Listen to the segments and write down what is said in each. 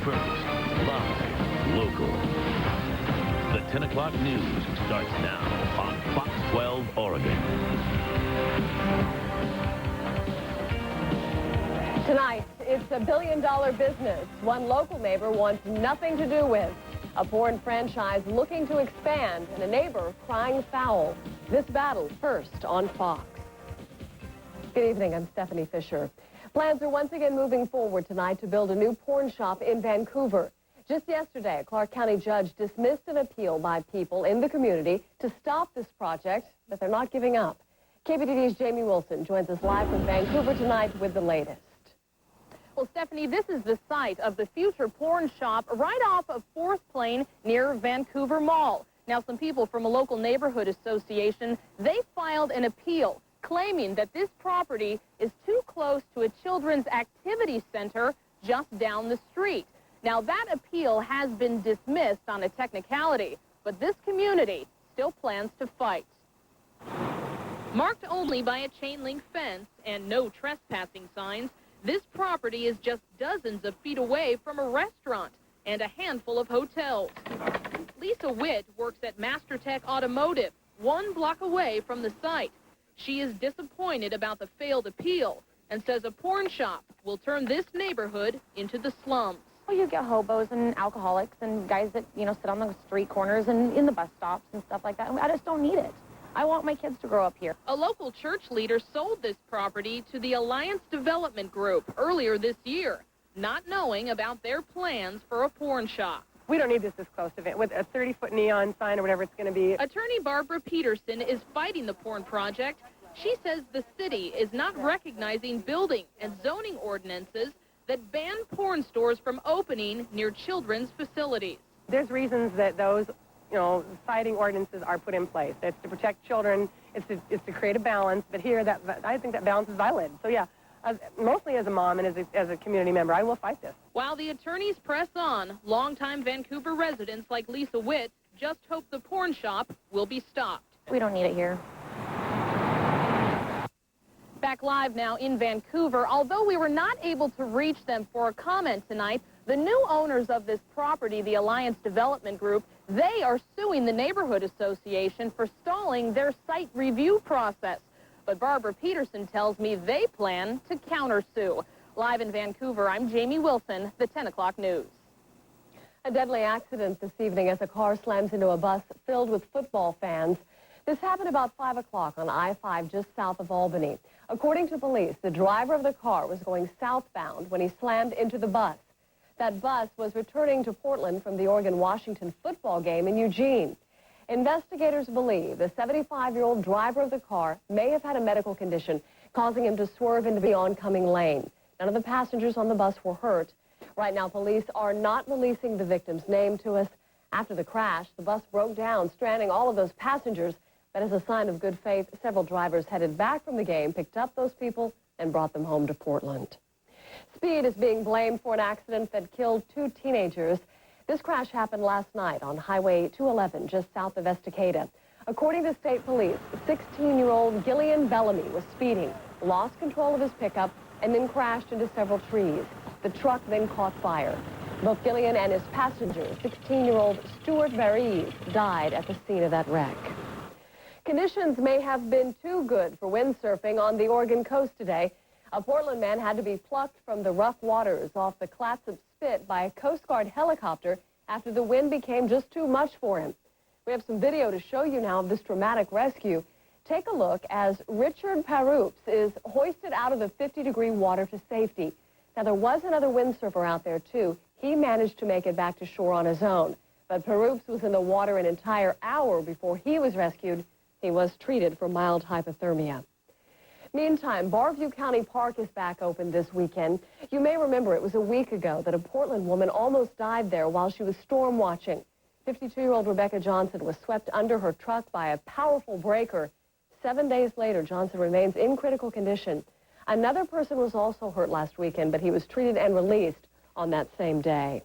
first, live, local. The 10 o'clock news starts now on Fox 12 Oregon. Tonight, it's a billion-dollar business one local neighbor wants nothing to do with. A porn franchise looking to expand and a neighbor crying foul. This battle first on Fox. Good evening, I'm Stephanie Fisher. Plans are once again moving forward tonight to build a new porn shop in Vancouver. Just yesterday, a Clark County judge dismissed an appeal by people in the community to stop this project, but they're not giving up. KPTV's Jamie Wilson joins us live from Vancouver tonight with the latest. Well, Stephanie, this is the site of the future porn shop right off of 4th Plain near Vancouver Mall. Now, some people from a local neighborhood association, they filed an appeal claiming that this property is too close to a children's activity center just down the street. Now, that appeal has been dismissed on a technicality, but this community still plans to fight. Marked only by a chain-link fence and no trespassing signs, this property is just dozens of feet away from a restaurant and a handful of hotels. Lisa Witt works at MasterTech Automotive, 1 block away from the site. She is disappointed about the failed appeal and says a porn shop will turn this neighborhood into the slums. Well, you get hobos and alcoholics and guys that, sit on the street corners and in the bus stops and stuff like that. I just don't need it. I want my kids to grow up here. A local church leader sold this property to the Alliance Development Group earlier this year, not knowing about their plans for a porn shop. We don't need this close to it with a 30-foot neon sign or whatever it's going to be. Attorney Barbara Peterson is fighting the porn project. She says the city is not recognizing building and zoning ordinances that ban porn stores from opening near children's facilities. There's reasons that those citing ordinances are put in place. It's to protect children. It's to create a balance. But here, I think that balance is violated. So, yeah, mostly as a mom and as a community member, I will fight this. While the attorneys press on, longtime Vancouver residents like Lisa Witt just hope the porn shop will be stopped. We don't need it here. Back live now in Vancouver. Although we were not able to reach them for a comment tonight, the new owners of this property, the Alliance Development Group, they are suing the Neighborhood Association for stalling their site review process. But Barbara Peterson tells me they plan to countersue. Live in Vancouver, I'm Jamie Wilson, the 10 o'clock news. A deadly accident this evening as a car slams into a bus filled with football fans. This happened about 5 o'clock on I-5 just south of Albany. According to police, the driver of the car was going southbound when he slammed into the bus. That bus was returning to Portland from the Oregon-Washington football game in Eugene. Investigators believe the 75-year-old driver of the car may have had a medical condition causing him to swerve into the oncoming lane. None of the passengers on the bus were hurt. Right now, police are not releasing the victim's name to us. After the crash, the bus broke down, stranding all of those passengers. But as a sign of good faith, several drivers headed back from the game, picked up those people, and brought them home to Portland. Speed is being blamed for an accident that killed 2 teenagers. This crash happened last night on Highway 211, just south of Estacada. According to state police, 16-year-old Gillian Bellamy was speeding, lost control of his pickup, and then crashed into several trees. The truck then caught fire. Both Gillian and his passenger, 16-year-old Stuart Varese, died at the scene of that wreck. Conditions may have been too good for windsurfing on the Oregon coast today. A Portland man had to be plucked from the rough waters off the Clatsop Spit by a Coast Guard helicopter after the wind became just too much for him. We have some video to show you now of this dramatic rescue. Take a look as Richard Paroops is hoisted out of the 50-degree water to safety. Now, there was another windsurfer out there, too. He managed to make it back to shore on his own. But Paroops was in the water an entire hour before he was rescued. He was treated for mild hypothermia. Meantime, Barview County Park is back open this weekend. You may remember it was a week ago that a Portland woman almost died there while she was storm watching. 52-year-old Rebecca Johnson was swept under her truck by a powerful breaker. 7 days later, Johnson remains in critical condition. Another person was also hurt last weekend, but he was treated and released on that same day.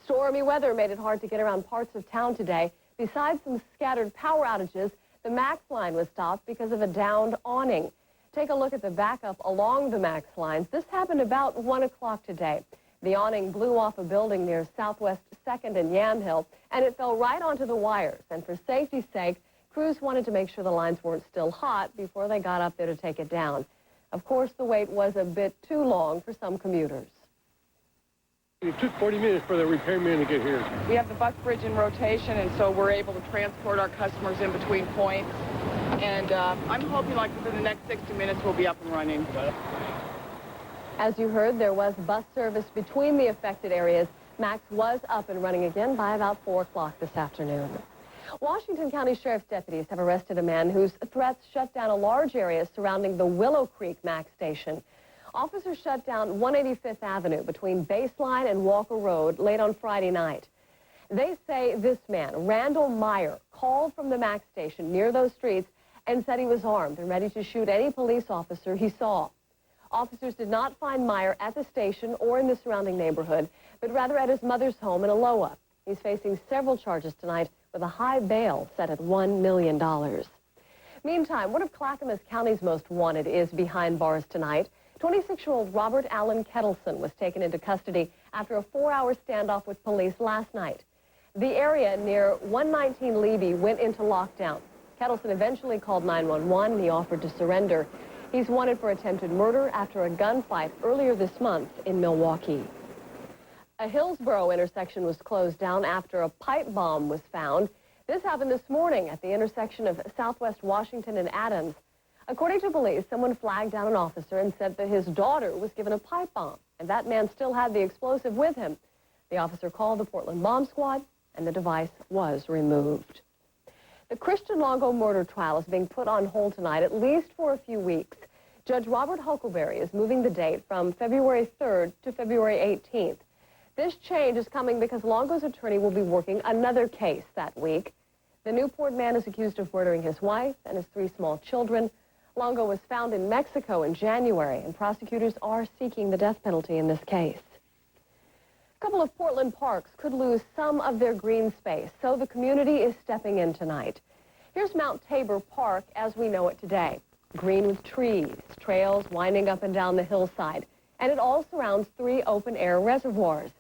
Stormy weather made it hard to get around parts of town today. Besides some scattered power outages, the Max line was stopped because of a downed awning. Take a look at the backup along the Max lines. This happened about 1 o'clock today. The awning blew off a building near Southwest 2nd and Yamhill, and it fell right onto the wires. And for safety's sake, crews wanted to make sure the lines weren't still hot before they got up there to take it down. Of course, the wait was a bit too long for some commuters. It took 40 minutes for the repairman to get here. We have the bus bridge in rotation, and so we're able to transport our customers in between points. And I'm hoping like within the next 60 minutes we'll be up and running. As you heard, there was bus service between the affected areas. Max was up and running again by about 4 o'clock this afternoon. Washington County Sheriff's deputies have arrested a man whose threats shut down a large area surrounding the Willow Creek Max station. Officers shut down 185th Avenue between Baseline and Walker Road late on Friday night. They say this man, Randall Meyer, called from the Max station near those streets and said he was armed and ready to shoot any police officer he saw. Officers did not find Meyer at the station or in the surrounding neighborhood, but rather at his mother's home in Aloha. He's facing several charges tonight with a high bail set at $1 million. Meantime, one of Clackamas County's most wanted is behind bars tonight. 26-year-old Robert Allen Kettleson was taken into custody after a 4-hour standoff with police last night. The area near 119 Levy went into lockdown. Kettleson eventually called 911 and he offered to surrender. He's wanted for attempted murder after a gunfight earlier this month in Milwaukee. A Hillsborough intersection was closed down after a pipe bomb was found. This happened this morning at the intersection of Southwest Washington and Adams. According to police, someone flagged down an officer and said that his daughter was given a pipe bomb, and that man still had the explosive with him. The officer called the Portland Bomb Squad, and the device was removed. The Christian Longo murder trial is being put on hold tonight, at least for a few weeks. Judge Robert Huckleberry is moving the date from February 3rd to February 18th. This change is coming because Longo's attorney will be working another case that week. The Newport man is accused of murdering his wife and his 3 small children. Longo was found in Mexico in January, and prosecutors are seeking the death penalty in this case. A couple of Portland parks could lose some of their green space, so the community is stepping in tonight. Here's Mount Tabor Park as we know it today. Green with trees, trails winding up and down the hillside, and it all surrounds 3 open-air reservoirs.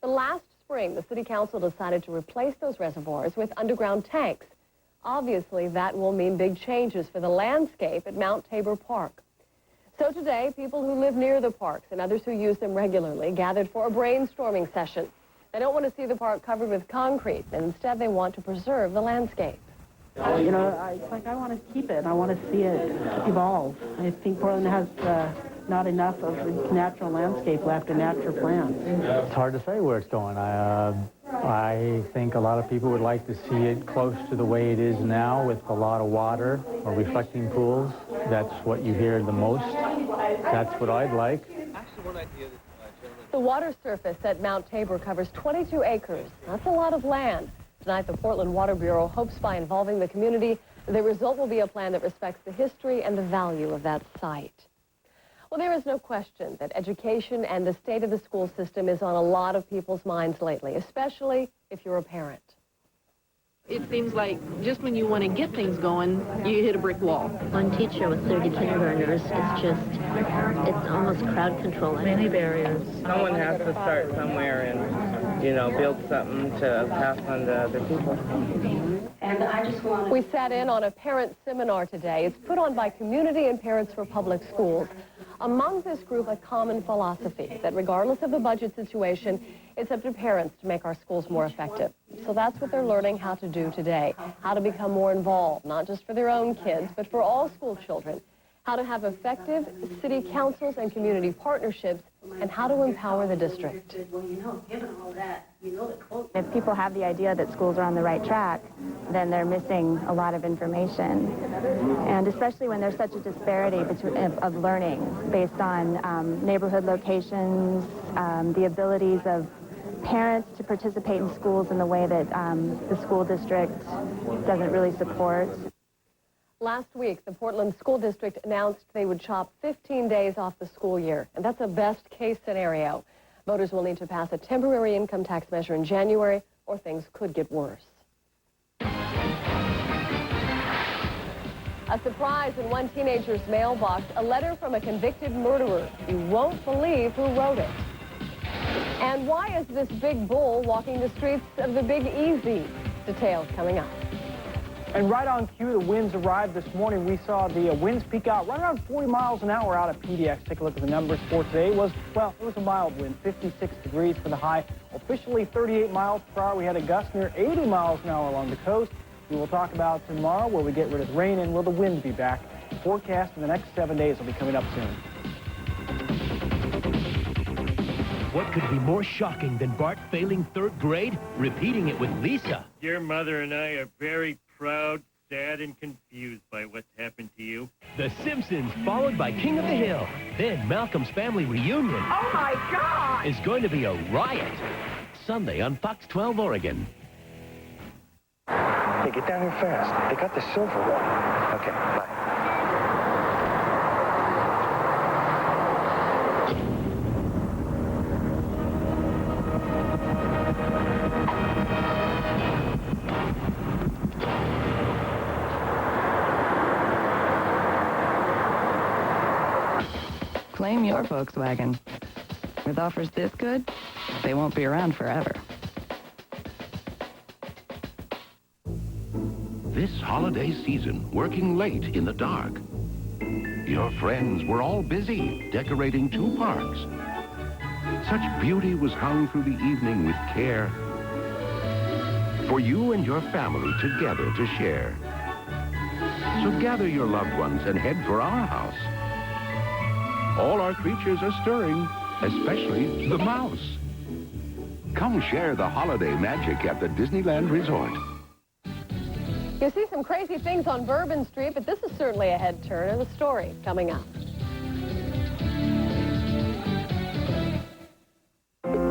But last spring, the City Council decided to replace those reservoirs with underground tanks. Obviously, that will mean big changes for the landscape at Mount Tabor Park. So today, people who live near the parks and others who use them regularly gathered for a brainstorming session. They don't want to see the park covered with concrete, and instead they want to preserve the landscape. You know, it's like I want to keep it, and I want to see it evolve. I think Portland has not enough of its natural landscape left and natural plants. It's hard to say where it's going. I think a lot of people would like to see it close to the way it is now with a lot of water or reflecting pools. That's what you hear the most. That's what I'd like. The water surface at Mount Tabor covers 22 acres. That's a lot of land. Tonight, the Portland Water Bureau hopes by involving the community, the result will be a plan that respects the history and the value of that site. Well, there is no question that education and the state of the school system is on a lot of people's minds lately, especially if you're a parent. It seems like just when you want to get things going, you hit a brick wall. One teacher with 30 kindergartners, it's almost crowd control. Many barriers. Someone has to start somewhere and, you know, build something to pass on to other people. And I just want We sat in on a parent seminar today. It's put on by Community and Parents for Public Schools. Among this group, a common philosophy that regardless of the budget situation, it's up to parents to make our schools more effective. So that's what they're learning how to do today, how to become more involved, not just for their own kids, but for all school children, how to have effective city councils and community partnerships, and how to empower the district. If people have the idea that schools are on the right track, then they're missing a lot of information. And especially when there's such a disparity of learning based on neighborhood locations, the abilities of parents to participate in schools in the way that the school district doesn't really support. Last week, the Portland School District announced they would chop 15 days off the school year, and that's a best-case scenario. Voters will need to pass a temporary income tax measure in January, or things could get worse. A surprise in one teenager's mailbox, a letter from a convicted murderer. You won't believe who wrote it. And why is this big bull walking the streets of the Big Easy? Details coming up. And right on cue, the winds arrived this morning. We saw the winds peak out right around 40 miles an hour out of PDX. Take a look at the numbers for today. It was a mild wind, 56 degrees for the high. Officially 38 miles per hour. We had a gust near 80 miles an hour along the coast. We will talk about tomorrow. Will we get rid of the rain, and will the wind be back? Forecast in the next 7 days will be coming up soon. What could be more shocking than Bart failing 3rd grade? Repeating it with Lisa. Your mother and I are very proud, sad, and confused by what's happened to you. The Simpsons, followed by King of the Hill. Then Malcolm's Family Reunion. Oh, my God! Is going to be a riot. Sunday on Fox 12 Oregon. Hey, get down here fast. They got the silver one. Okay, bye. Claim your Volkswagen. With offers this good, they won't be around forever. This holiday season, working late in the dark. Your friends were all busy decorating 2 parks. Such beauty was hung through the evening with care for you and your family together to share. So gather your loved ones and head for our house. All our creatures are stirring, especially the mouse. Come share the holiday magic at the Disneyland Resort. You see some crazy things on Bourbon Street, but this is certainly a head turner. The story coming up.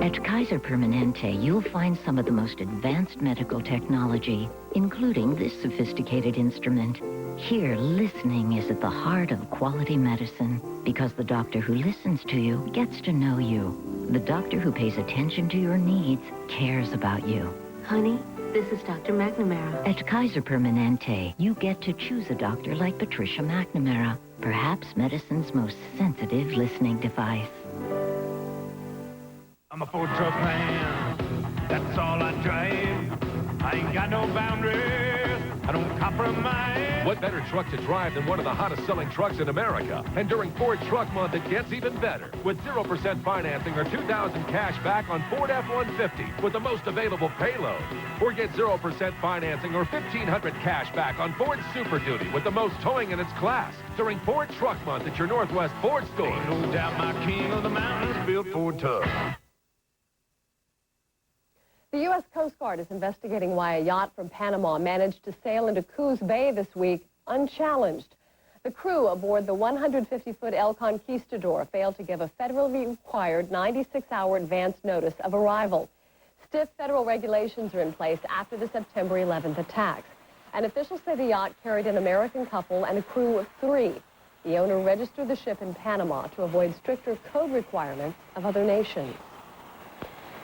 At Kaiser Permanente, you'll find some of the most advanced medical technology, including this sophisticated instrument. Here, listening is at the heart of quality medicine, because the doctor who listens to you gets to know you. The doctor who pays attention to your needs cares about you. Honey, this is Dr. McNamara. At Kaiser Permanente, you get to choose a doctor like Patricia McNamara, perhaps medicine's most sensitive listening device. I'm a Ford truck man, that's all I drive. I ain't got no boundaries, I don't compromise. What better truck to drive than one of the hottest selling trucks in America? And during Ford Truck Month, it gets even better. With 0% financing or $2,000 cash back on Ford F-150 with the most available payload. Or get 0% financing or $1,500 cash back on Ford Super Duty with the most towing in its class. During Ford Truck Month at your Northwest Ford store. Ain't no doubt my king of the mountains built Ford tough. The U.S. Coast Guard is investigating why a yacht from Panama managed to sail into Coos Bay this week unchallenged. The crew aboard the 150-foot El Conquistador failed to give a federally required 96-hour advance notice of arrival. Stiff federal regulations are in place after the September 11th attacks. And officials say the yacht carried an American couple and a crew of 3. The owner registered the ship in Panama to avoid stricter code requirements of other nations.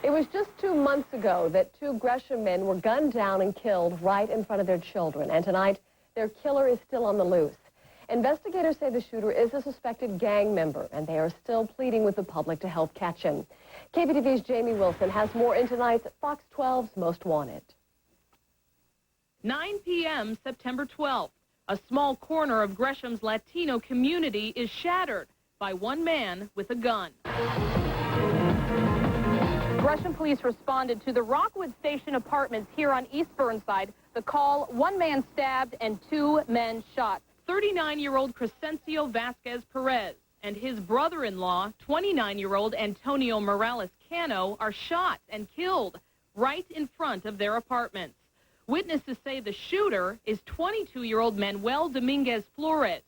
It was just 2 months ago that 2 Gresham men were gunned down and killed right in front of their children. And tonight, their killer is still on the loose. Investigators say the shooter is a suspected gang member, and they are still pleading with the public to help catch him. KPTV's Jamie Wilson has more in tonight's Fox 12's Most Wanted. 9 p.m. September 12th. A small corner of Gresham's Latino community is shattered by one man with a gun. Gresham police responded to the Rockwood Station apartments here on East Burnside. The call, 1 man stabbed and 2 men shot. 39-year-old Crescencio Vasquez Perez and his brother-in-law, 29-year-old Antonio Morales Cano, are shot and killed right in front of their apartments. Witnesses say the shooter is 22-year-old Manuel Dominguez Flores.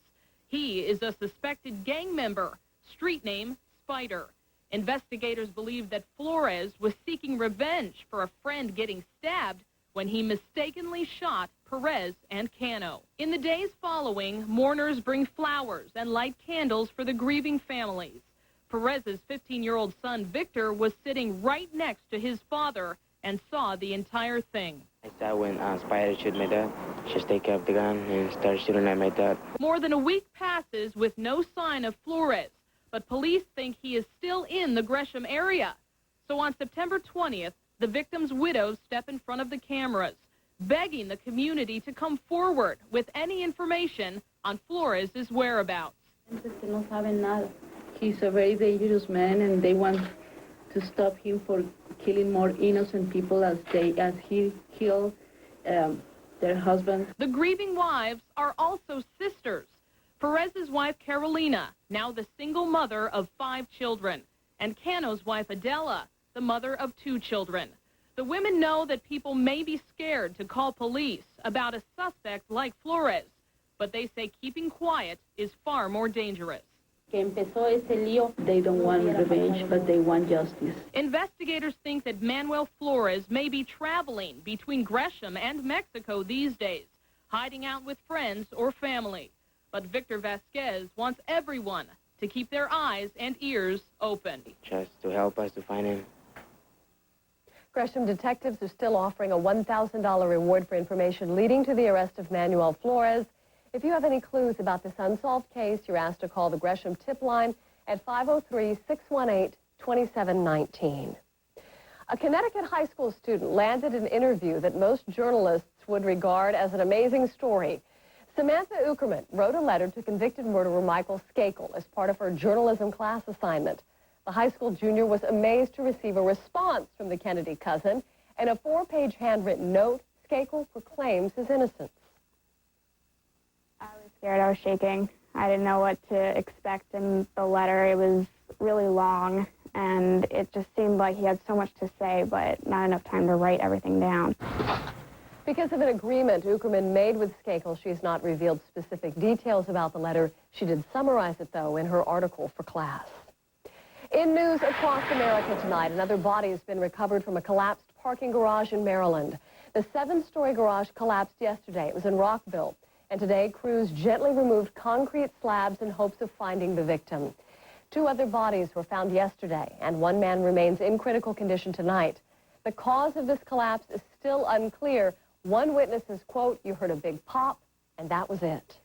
He is a suspected gang member, street name Spider. Investigators believe that Flores was seeking revenge for a friend getting stabbed when he mistakenly shot Perez and Cano. In the days following, mourners bring flowers and light candles for the grieving families. Perez's 15-year-old son, Victor, was sitting right next to his father and saw the entire thing. I saw when Spider shot my dad. Just take up the gun and start shooting at my dad. More than a week passes with no sign of Flores, but police think he is still in the Gresham area. So on September 20th, the victim's widows step in front of the cameras, begging the community to come forward with any information on Flores' whereabouts. He's a very dangerous man, and they want to stop him for killing more innocent people as he killed their husbands. The grieving wives are also sisters. Perez's wife, Carolina, now the single mother of 5 children, and Cano's wife, Adela, the mother of 2 children. The women know that people may be scared to call police about a suspect like Flores, but they say keeping quiet is far more dangerous. They don't want revenge, but they want justice. Investigators think that Manuel Flores may be traveling between Gresham and Mexico these days, hiding out with friends or family. But Victor Vasquez wants everyone to keep their eyes and ears open. Just to help us to find him. Gresham detectives are still offering a $1,000 reward for information leading to the arrest of Manuel Flores. If you have any clues about this unsolved case, you're asked to call the Gresham tip line at 503-618-2719. A Connecticut high school student landed an interview that most journalists would regard as an amazing story. Samantha Uckerman wrote a letter to convicted murderer Michael Skakel as part of her journalism class assignment. The high school junior was amazed to receive a response from the Kennedy cousin. In a 4-page handwritten note, Skakel proclaims his innocence. I was scared. I was shaking. I didn't know what to expect in the letter. It was really long, and it just seemed like he had so much to say, but not enough time to write everything down. Because of an agreement Uckerman made with Skakel, she's not revealed specific details about the letter. She did summarize it, though, in her article for class. In news across America tonight, another body has been recovered from a collapsed parking garage in Maryland. The 7-story garage collapsed yesterday. It was in Rockville. And today, crews gently removed concrete slabs in hopes of finding the victim. 2 other bodies were found yesterday, and 1 man remains in critical condition tonight. The cause of this collapse is still unclear. One witness says, quote, "You heard a big pop, and that was it."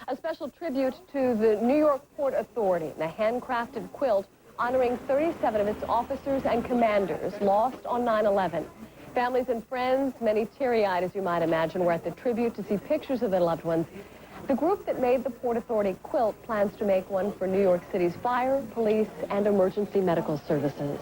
A special tribute to the New York Port Authority, a handcrafted quilt honoring 37 of its officers and commanders lost on 9/11. Families and friends, many teary-eyed as you might imagine, were at the tribute to see pictures of their loved ones. The group that made the Port Authority quilt plans to make one for New York City's fire, police, and emergency medical services.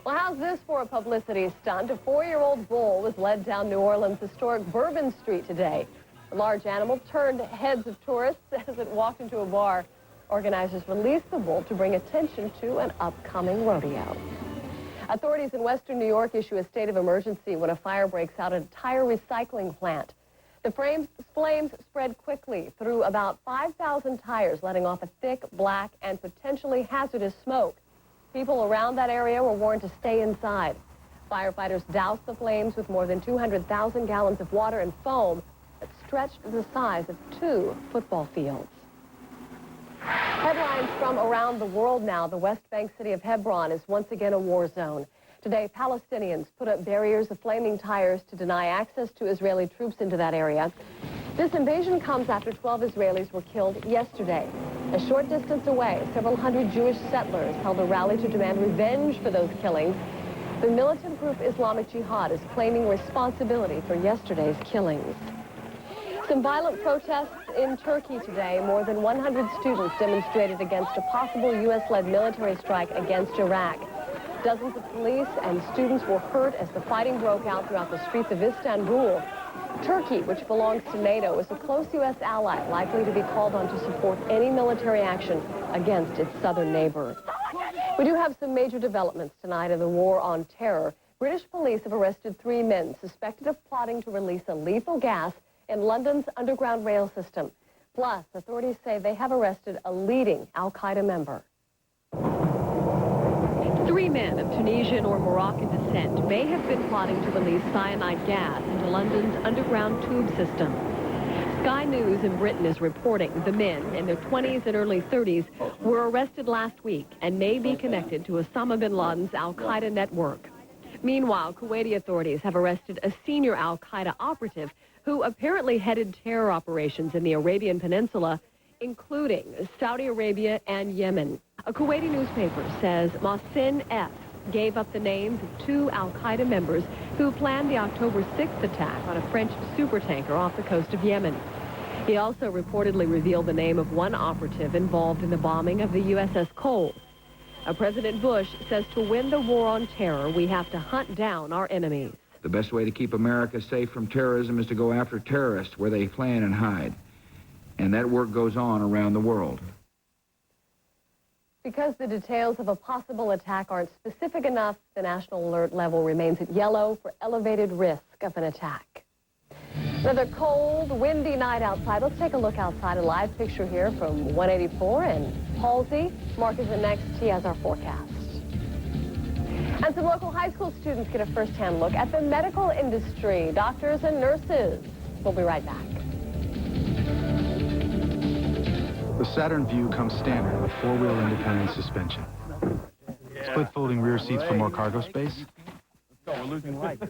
Well, how's this for a publicity stunt? A 4-year-old bull was led down New Orleans' historic Bourbon Street today. The large animal turned heads of tourists as it walked into a bar. Organizers released the bull to bring attention to an upcoming rodeo. Authorities in western New York issue a state of emergency when a fire breaks out at a tire recycling plant. The flames spread quickly through about 5,000 tires, letting off a thick, black, and potentially hazardous smoke. People around that area were warned to stay inside. Firefighters doused the flames with more than 200,000 gallons of water and foam that stretched the size of 2 football fields. Headlines from around the world now. The West Bank city of Hebron is once again a war zone. Today, Palestinians put up barriers of flaming tires to deny access to Israeli troops into that area. This invasion comes after 12 Israelis were killed yesterday. A short distance away, several hundred Jewish settlers held a rally to demand revenge for those killings. The militant group Islamic Jihad is claiming responsibility for yesterday's killings. Some violent protests in Turkey today. More than 100 students demonstrated against a possible U.S.-led military strike against Iraq. Dozens of police and students were hurt as the fighting broke out throughout the streets of Istanbul. Turkey, which belongs to NATO, is a close U.S. ally, likely to be called on to support any military action against its southern neighbor. We do have some major developments tonight in the war on terror. British police have arrested 3 men suspected of plotting to release a lethal gas in London's underground rail system. Plus, authorities say they have arrested a leading al-Qaeda member. 3 men of Tunisian or Moroccan descent may have been plotting to release cyanide gas into London's underground tube system. Sky News in Britain is reporting the men, in their 20s and early 30s, were arrested last week and may be connected to Osama bin Laden's al-Qaeda network. Meanwhile, Kuwaiti authorities have arrested a senior al-Qaeda operative who apparently headed terror operations in the Arabian Peninsula, including Saudi Arabia and Yemen. A Kuwaiti newspaper says Mohsin F. gave up the names of 2 al-Qaeda members who planned the October 6th attack on a French supertanker off the coast of Yemen. He also reportedly revealed the name of one operative involved in the bombing of the USS Cole. President Bush says to win the war on terror, we have to hunt down our enemies. The best way to keep America safe from terrorism is to go after terrorists where they plan and hide. And that work goes on around the world. Because the details of a possible attack aren't specific enough, the national alert level remains at yellow for elevated risk of an attack. Another cold, windy night outside. Let's take a look outside. A live picture here from 184 and Halsey. Mark is the next. He has our forecast. And some local high school students get a first-hand look at the medical industry, doctors and nurses. We'll be right back. The Saturn Vue comes standard with 4-wheel independent suspension. Split folding rear seats for more cargo space. We're losing light.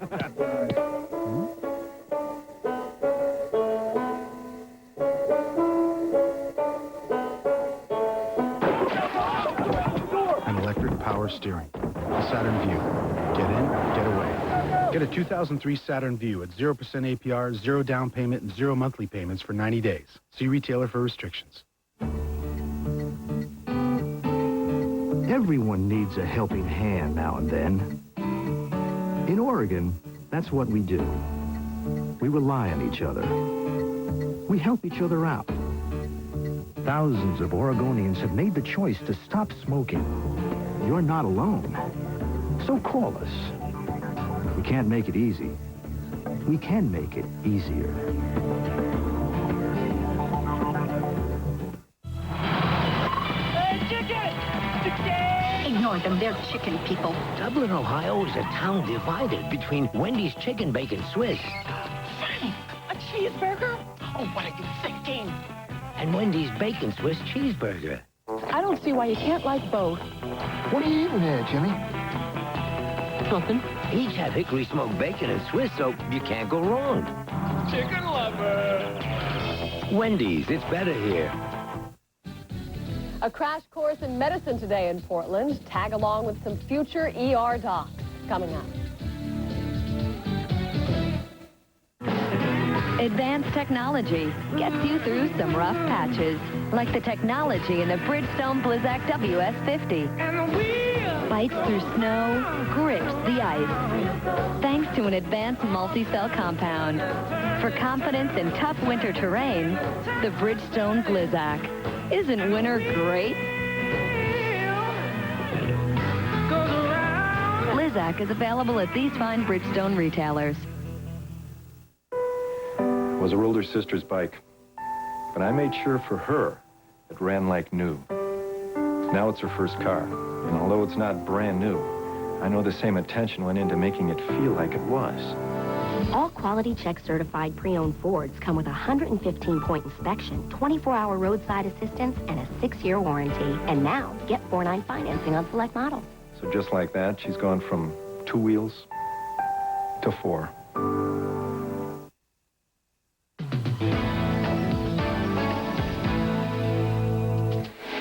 And electric power steering. The Saturn Vue. Get in, get away. Get a 2003 Saturn Vue at 0% APR, 0 down payment, and 0 monthly payments for 90 days. See retailer for restrictions. Everyone needs a helping hand now and then. In Oregon, that's what we do. We rely on each other. We help each other out. Thousands of Oregonians have made the choice to stop smoking. You're not alone. So call us. We can't make it easy. We can make it easier. Ignore them, they're chicken people. Dublin, Ohio is a town divided between Wendy's Chicken Bacon Swiss. Frank, a cheeseburger? Oh, what are you thinking? And Wendy's Bacon Swiss Cheeseburger. I don't see why you can't like both. What are you eating there, Jimmy? Nothing. Each have hickory smoked bacon and Swiss, so you can't go wrong. Chicken lover. Wendy's, it's better here. A crash course in medicine today in Portland. Tag along with some future ER docs coming up. Advanced technology gets you through some rough patches, like the technology in the Bridgestone Blizzak WS50. Bites through snow, grips the ice. Thanks to an advanced multi-cell compound. For confidence in tough winter terrain, the Bridgestone Blizzak. Isn't winter great? Blizzak is available at these fine Bridgestone retailers. It was her older sister's bike, but I made sure for her it ran like new. Now it's her first car, and although it's not brand new, I know the same attention went into making it feel like it was. All quality check certified pre-owned Fords come with a 115-point inspection, 24-hour roadside assistance, and a 6-year warranty. And now, get 4.9 financing on select models. So just like that, she's gone from 2 wheels to 4.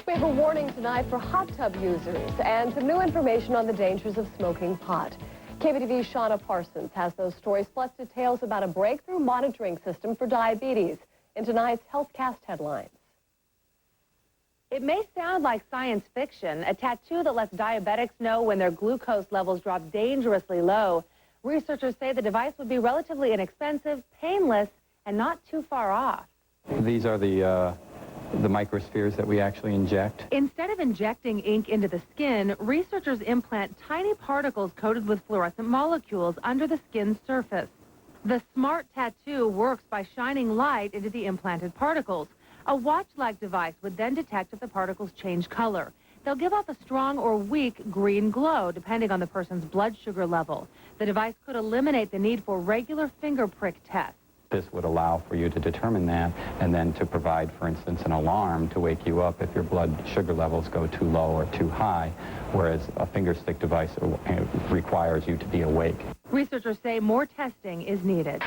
We have a warning tonight for hot tub users and some new information on the dangers of smoking pot. KPTV's Shauna Parsons has those stories, plus details about a breakthrough monitoring system for diabetes in tonight's HealthCast headlines. It may sound like science fiction, a tattoo that lets diabetics know when their glucose levels drop dangerously low. Researchers say the device would be relatively inexpensive, painless, and not too far off. These are the microspheres that we actually inject. Instead of injecting ink into the skin, researchers implant tiny particles coated with fluorescent molecules under the skin's surface. The smart tattoo works by shining light into the implanted particles. A watch-like device would then detect if the particles change color. They'll give off a strong or weak green glow, depending on the person's blood sugar level. The device could eliminate the need for regular finger prick tests. This would allow for you to determine that and then to provide, for instance, an alarm to wake you up if your blood sugar levels go too low or too high, whereas a finger stick device requires you to be awake. Researchers say more testing is needed.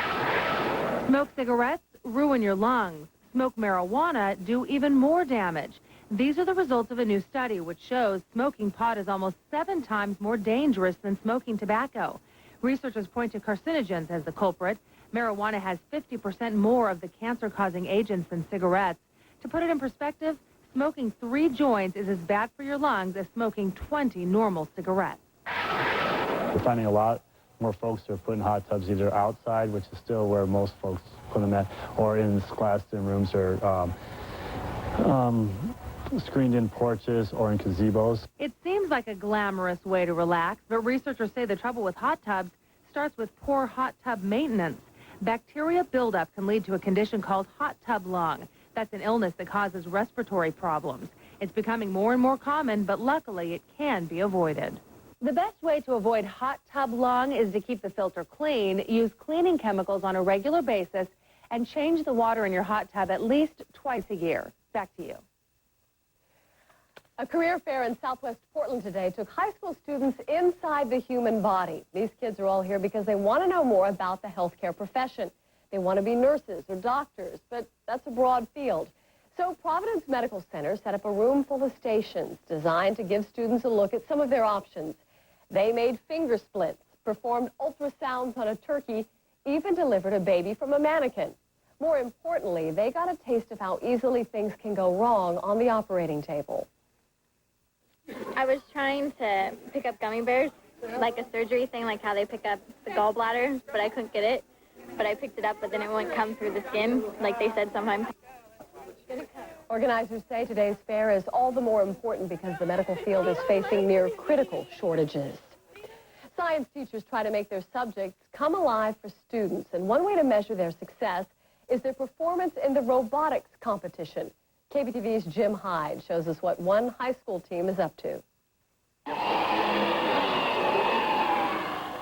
Smoke cigarettes ruin your lungs. Smoke marijuana do even more damage. These are the results of a new study which shows smoking pot is almost 7 times more dangerous than smoking tobacco. Researchers point to carcinogens as the culprit. Marijuana has 50% more of the cancer-causing agents than cigarettes. To put it in perspective, smoking 3 joints is as bad for your lungs as smoking 20 normal cigarettes. We're finding a lot more folks are putting hot tubs either outside, which is still where most folks put them at, or in classroom rooms or screened-in porches or in gazebos. It seems like a glamorous way to relax, but researchers say the trouble with hot tubs starts with poor hot tub maintenance. Bacteria buildup can lead to a condition called hot tub lung. That's an illness that causes respiratory problems. It's becoming more and more common, but luckily it can be avoided. The best way to avoid hot tub lung is to keep the filter clean, use cleaning chemicals on a regular basis, and change the water in your hot tub at least twice a year. Back to you. A career fair in southwest Portland today took high school students inside the human body. These kids are all here because they want to know more about the healthcare profession. They want to be nurses or doctors, but that's a broad field. So Providence Medical Center set up a room full of stations designed to give students a look at some of their options. They made finger splits, performed ultrasounds on a turkey, even delivered a baby from a mannequin. More importantly, they got a taste of how easily things can go wrong on the operating table. I was trying to pick up gummy bears, like a surgery thing, like how they pick up the gallbladder, but I couldn't get it. But I picked it up, but then it wouldn't come through the skin, like they said sometimes. Organizers say today's fair is all the more important because the medical field is facing near critical shortages. Science teachers try to make their subjects come alive for students, and one way to measure their success is their performance in the robotics competition. KPTV's Jim Hyde shows us what one high school team is up to.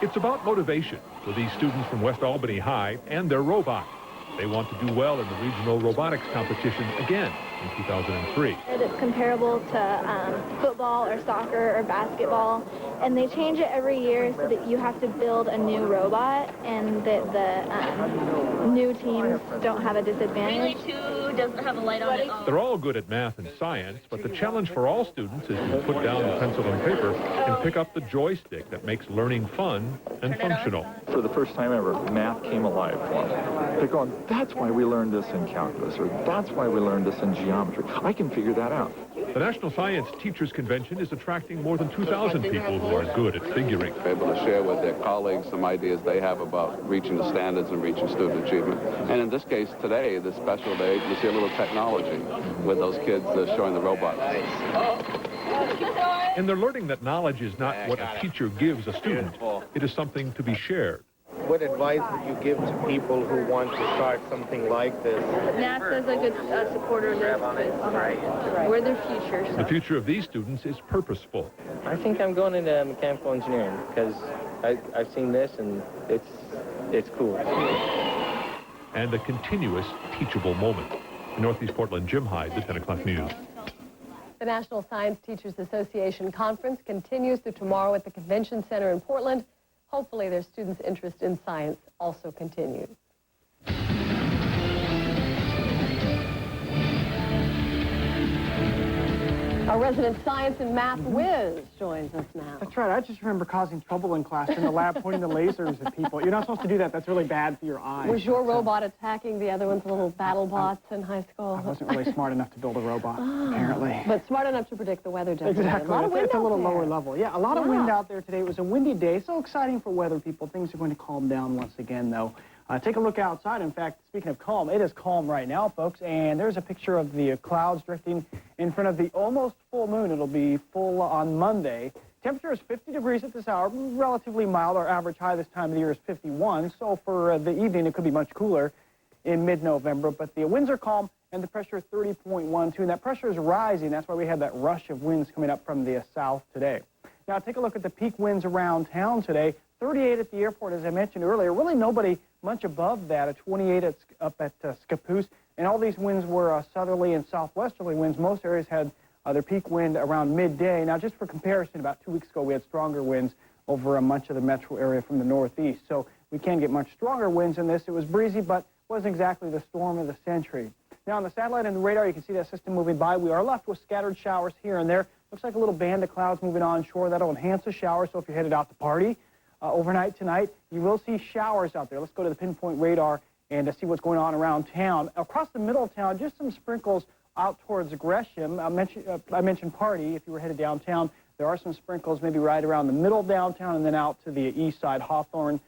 It's about motivation for these students from West Albany High and their robot. They want to do well in the regional robotics competition again in 2003. It's comparable to football or soccer or basketball, and they change it every year so that you have to build a new robot and that the new teams don't have a disadvantage. Relay 2 doesn't have a light on it. They're all good at math and science, but the challenge for all students is to put down the pencil and paper and pick up the joystick that makes learning fun and functional. For the first time ever, math came alive for me. They're going, that's why we learned this in calculus, or that's why we learned this in geometry. I can figure that out. The National Science Teachers Convention is attracting more than 2,000 people who are good at figuring. Able to share with their colleagues some ideas they have about reaching the standards and reaching student achievement. And in this case today, this special day, you see a little technology with those kids showing the robots. And they're learning that knowledge is not what a teacher gives a student. It is something to be shared. What advice would you give to people who want to start something like this? NASA is a good supporter of this. We're their future. The future of these students is purposeful. I think I'm going into mechanical engineering because I've seen this and it's cool. And a continuous teachable moment. In Northeast Portland, Jim Hyde, the 10 o'clock news. The National Science Teachers Association Conference continues through tomorrow at the Convention Center in Portland. Hopefully their students' interest in science also continues. Our resident science and math whiz joins us now. That's right. I just remember causing trouble in class in the lab, pointing the lasers at people. You're not supposed to do that. That's really bad for your eyes. Was your robot attacking the other one's little battle bots in high school? I wasn't really smart enough to build a robot, apparently. But smart enough to predict the weather, definitely. Exactly. A lot of wind it's a little out there. lower level. Yeah, a lot of wind out there today. It was a windy day. So exciting for weather people. Things are going to calm down once again, though. Take a look outside. In fact, speaking of calm, it is calm right now, folks. And there's a picture of the clouds drifting in front of the almost full moon. It'll be full on Monday. Temperature is 50 degrees at this hour, relatively mild. Our average high this time of the year is 51. So for the evening, it could be much cooler in mid-November. But the winds are calm, and the pressure is 30.12. And that pressure is rising. That's why we had that rush of winds coming up from the south today. Now, take a look at the peak winds around town today. 38 at the airport, as I mentioned earlier. Really nobody much above that. A 28 up at Scappoose. And all these winds were southerly and southwesterly winds. Most areas had their peak wind around midday. Now, just for comparison, about 2 weeks ago, we had stronger winds over much of the metro area from the northeast. So we can get much stronger winds in this. It was breezy, but wasn't exactly the storm of the century. Now, on the satellite and the radar, you can see that system moving by. We are left with scattered showers here and there. Looks like a little band of clouds moving onshore. That'll enhance the shower, so if you're headed out to party overnight tonight, you will see showers out there. Let's go to the pinpoint radar and see what's going on around town. Across the middle of town, just some sprinkles out towards Gresham. I mentioned party. If you were headed downtown, there are some sprinkles maybe right around the middle of downtown and then out to the east side, Hawthorne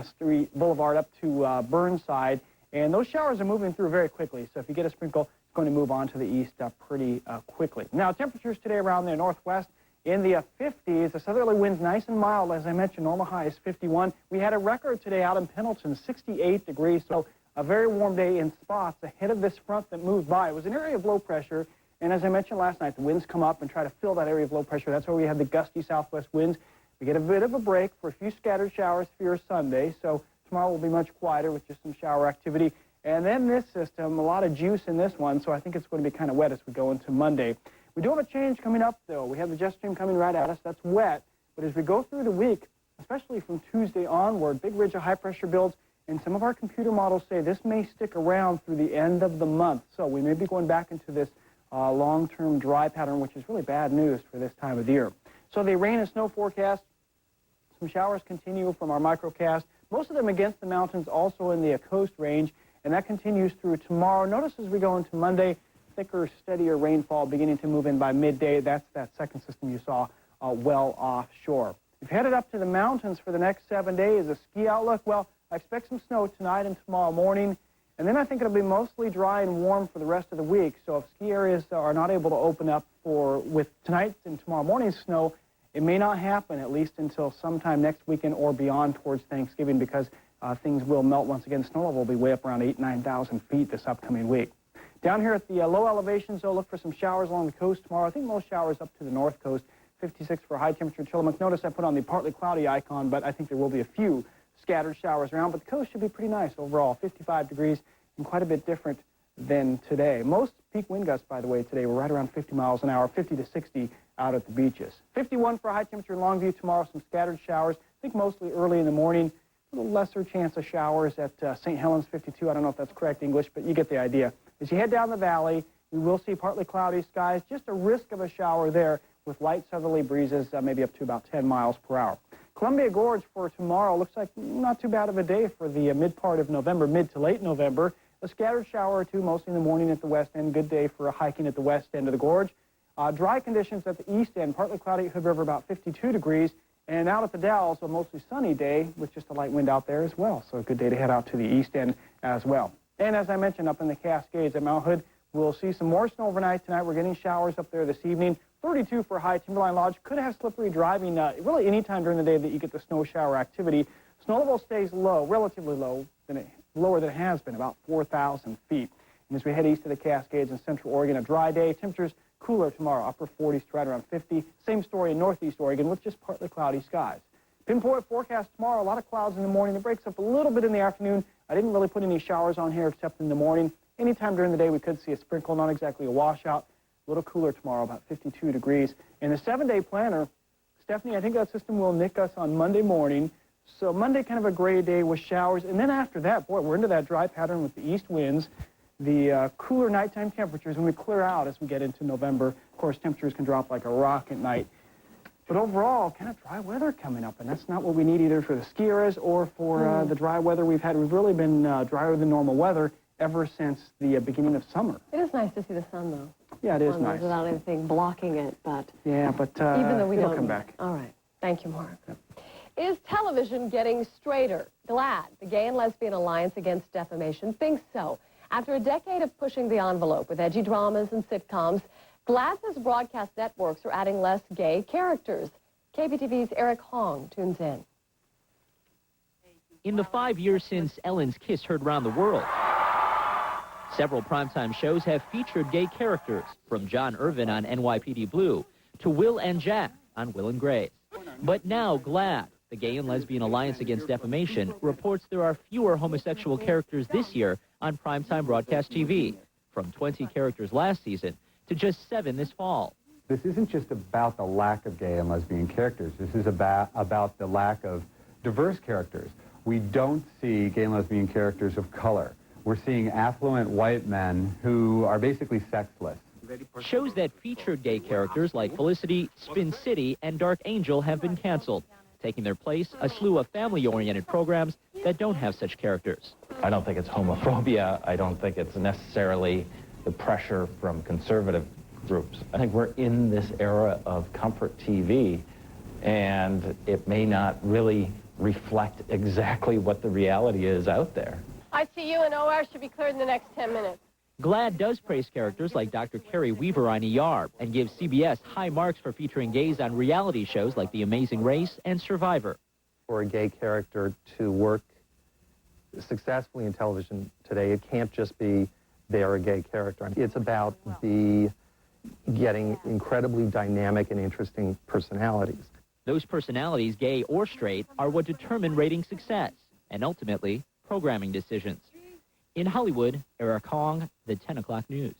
Street Boulevard up to Burnside. And those showers are moving through very quickly. So if you get a sprinkle, it's going to move on to the east pretty quickly. Now, temperatures today around the northwest in the 50s. The southerly wind's nice and mild. As I mentioned, normal high is 51. We had a record today out in Pendleton, 68 degrees. So a very warm day in spots ahead of this front that moved by. It was an area of low pressure. And as I mentioned last night, the winds come up and try to fill that area of low pressure. That's why we have the gusty southwest winds. We get a bit of a break for a few scattered showers for your Sunday. So tomorrow will be much quieter with just some shower activity. And then this system, a lot of juice in this one, so I think it's going to be kind of wet as we go into Monday. We do have a change coming up, though. We have the jet stream coming right at us. That's wet. But as we go through the week, especially from Tuesday onward, big ridge of high pressure builds, and some of our computer models say this may stick around through the end of the month. So we may be going back into this long-term dry pattern, which is really bad news for this time of the year. So the rain and snow forecast, some showers continue from our microcast, most of them against the mountains, also in the coast range. And that continues through tomorrow. Notice as we go into Monday, thicker, steadier rainfall beginning to move in by midday. That's that second system you saw well offshore. If you're headed up to the mountains for the next 7 days, a ski outlook, well, I expect some snow tonight and tomorrow morning. And then I think it'll be mostly dry and warm for the rest of the week. So if ski areas are not able to open up with tonight and tomorrow morning's snow, it may not happen at least until sometime next weekend or beyond towards Thanksgiving because things will melt once again. Snow level will be way up around 9,000 feet this upcoming week. Down here at the low elevations, though, look for some showers along the coast tomorrow. I think most showers up to the north coast. 56 for high temperature Tillamook. Notice I put on the partly cloudy icon, but I think there will be a few scattered showers around. But the coast should be pretty nice overall. 55 degrees and quite a bit different than today. Most peak wind gusts, by the way, today were right around 50 miles an hour, 50 to 60 out at the beaches. 51 for high temperature in Longview tomorrow. Some scattered showers. I think mostly early in the morning. A little lesser chance of showers at St. Helens, 52. I don't know if that's correct English, but you get the idea. As you head down the valley, we will see partly cloudy skies, just a risk of a shower there with light southerly breezes, maybe up to about 10 miles per hour. Columbia Gorge for tomorrow looks like not too bad of a day for the mid part of November, mid to late November. A scattered shower or two, mostly in the morning at the west end. Good day for hiking at the west end of the gorge. Dry conditions at the east end, partly cloudy at Hood River, about 52 degrees. And out at the Dalles, a mostly sunny day with just a light wind out there as well. So a good day to head out to the east end as well. And as I mentioned, up in the Cascades at Mount Hood, we'll see some more snow overnight tonight. We're getting showers up there this evening. 32 for high Timberline Lodge. Could have slippery driving really any time during the day that you get the snow shower activity. Snow level stays low, relatively low, lower than it has been, about 4,000 feet. And as we head east to the Cascades in Central Oregon, a dry day. Temperatures cooler tomorrow, upper 40s to right around 50. Same story in northeast Oregon with just partly cloudy skies. Pinpoint forecast tomorrow, a lot of clouds in the morning. It breaks up a little bit in the afternoon. I didn't really put any showers on here except in the morning. Anytime during the day we could see a sprinkle, not exactly a washout. A little cooler tomorrow, about 52 degrees. In the 7-day planner, Stephanie, I think that system will nick us on Monday morning. So Monday kind of a gray day with showers. And then after that, boy, we're into that dry pattern with the east winds. The cooler nighttime temperatures when we clear out as we get into November. Of course, temperatures can drop like a rock at night. But overall, kind of dry weather coming up, and that's not what we need either for the ski areas or for the dry weather we've had. We've really been drier than normal weather ever since the beginning of summer. It is nice to see the sun, though. Yeah, it is nice. Without anything blocking it, but... Yeah, but even though we it'll don't come back. All right. Thank you, Mark. Yep. Is television getting straighter? GLAAD, the Gay and Lesbian Alliance Against Defamation, thinks so. After a decade of pushing the envelope with edgy dramas and sitcoms, GLAAD says broadcast networks are adding less gay characters. KPTV's Eric Hong tunes in. In the 5 years since Ellen's Kiss heard round the world, several primetime shows have featured gay characters, from John Irvin on NYPD Blue to Will and Jack on Will and Grace. But now GLAAD, the Gay and Lesbian Alliance Against Defamation, reports there are fewer homosexual characters this year on primetime broadcast TV, from 20 characters last season to just 7 this fall. This isn't just about the lack of gay and lesbian characters. This is about the lack of diverse characters. We don't see gay and lesbian characters of color. We're seeing affluent white men who are basically sexless. Shows that featured gay characters like Felicity, Spin City, and Dark Angel have been canceled. Taking their place, a slew of family-oriented programs that don't have such characters. I don't think it's homophobia. I don't think it's necessarily the pressure from conservative groups. I think we're in this era of comfort TV, and it may not really reflect exactly what the reality is out there. ICU and OR should be cleared in the next 10 minutes. GLAAD does praise characters like Dr. Carrie Weaver on ER and gives CBS high marks for featuring gays on reality shows like The Amazing Race and Survivor. For a gay character to work successfully in television today, it can't just be they're a gay character. It's about getting incredibly dynamic and interesting personalities. Those personalities, gay or straight, are what determine rating success and ultimately programming decisions. In Hollywood, Eric Hong, the 10 o'clock news.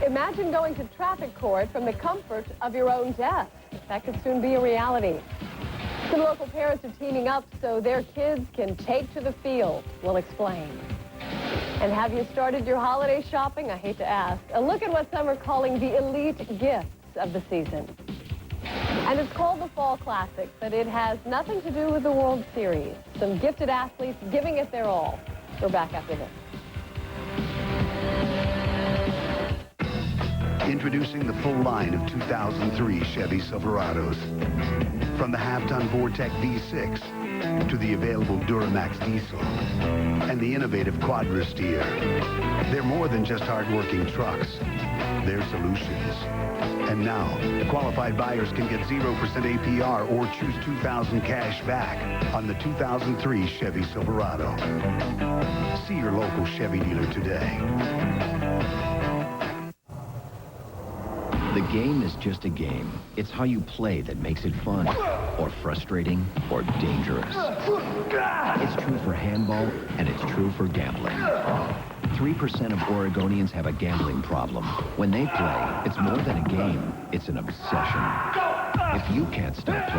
Imagine going to traffic court from the comfort of your own desk. That could soon be a reality. Some local parents are teaming up so their kids can take to the field. We'll explain. And have you started your holiday shopping? I hate to ask. A look at what some are calling the elite gifts of the season. And it's called the Fall Classic, but it has nothing to do with the World Series. Some gifted athletes giving it their all. We're back after this. Introducing the full line of 2003 Chevy Silverados. From the half-ton Vortec V6 to the available Duramax diesel and the innovative Quadra Steer. They're more than just hard-working trucks. They're solutions. And now, qualified buyers can get 0% APR or choose $2,000 cash back on the 2003 Chevy Silverado. See your local Chevy dealer today. The game is just a game. It's how you play that makes it fun, or frustrating, or dangerous. It's true for handball, and it's true for gambling. 3% of Oregonians have a gambling problem. When they play, it's more than a game. It's an obsession. If you can't stop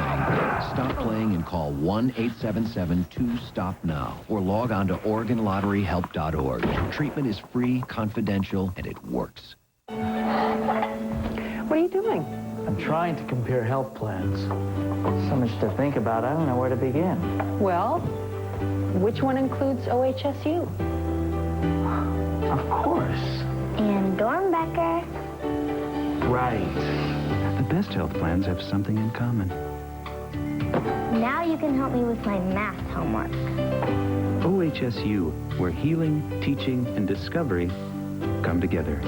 playing and call 1-877-2-STOP-NOW or log on to OregonLotteryHelp.org. Treatment is free, confidential, and it works. What are you doing? I'm trying to compare health plans. So much to think about, I don't know where to begin. Well, which one includes OHSU? Of course. And Dornbecker. Right. The best health plans have something in common. Now you can help me with my math homework. OHSU, where healing, teaching, and discovery come together.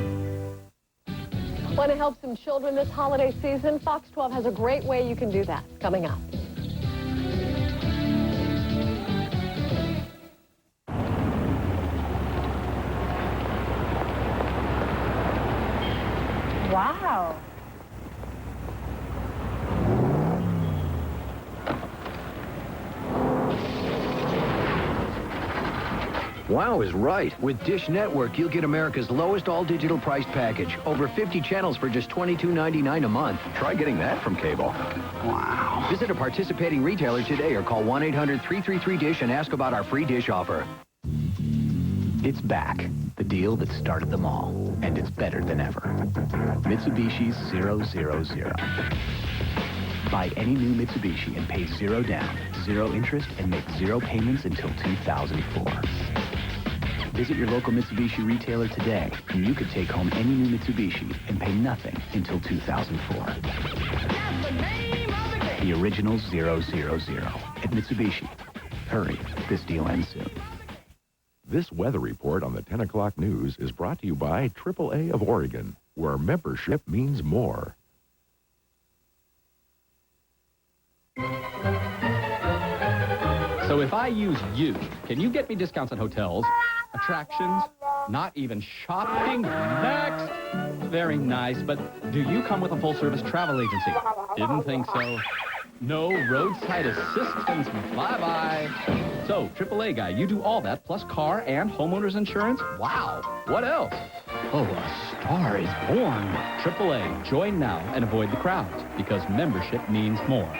Want to help some children this holiday season? Fox 12 has a great way you can do that. Coming up. Wow. Wow is right. With Dish Network, you'll get America's lowest all-digital priced package. Over 50 channels for just $22.99 a month. Try getting that from cable. Wow. Visit a participating retailer today or call 1-800-333-DISH and ask about our free Dish offer. It's back. The deal that started them all. And it's better than ever. Mitsubishi's 000. Buy any new Mitsubishi and pay zero down, zero interest, and make zero payments until 2004. Visit your local Mitsubishi retailer today, and you could take home any new Mitsubishi and pay nothing until 2004. The original 000 at Mitsubishi. Hurry, this deal ends soon. This weather report on the 10 o'clock news is brought to you by AAA of Oregon, where membership means more. So if I use you, can you get me discounts on hotels, attractions, not even shopping? Next! Very nice, but do you come with a full-service travel agency? Didn't think so. No roadside assistance. Bye-bye. So, AAA guy, you do all that, plus car and homeowner's insurance? Wow. What else? Oh, a star is born. AAA, join now and avoid the crowds, because membership means more.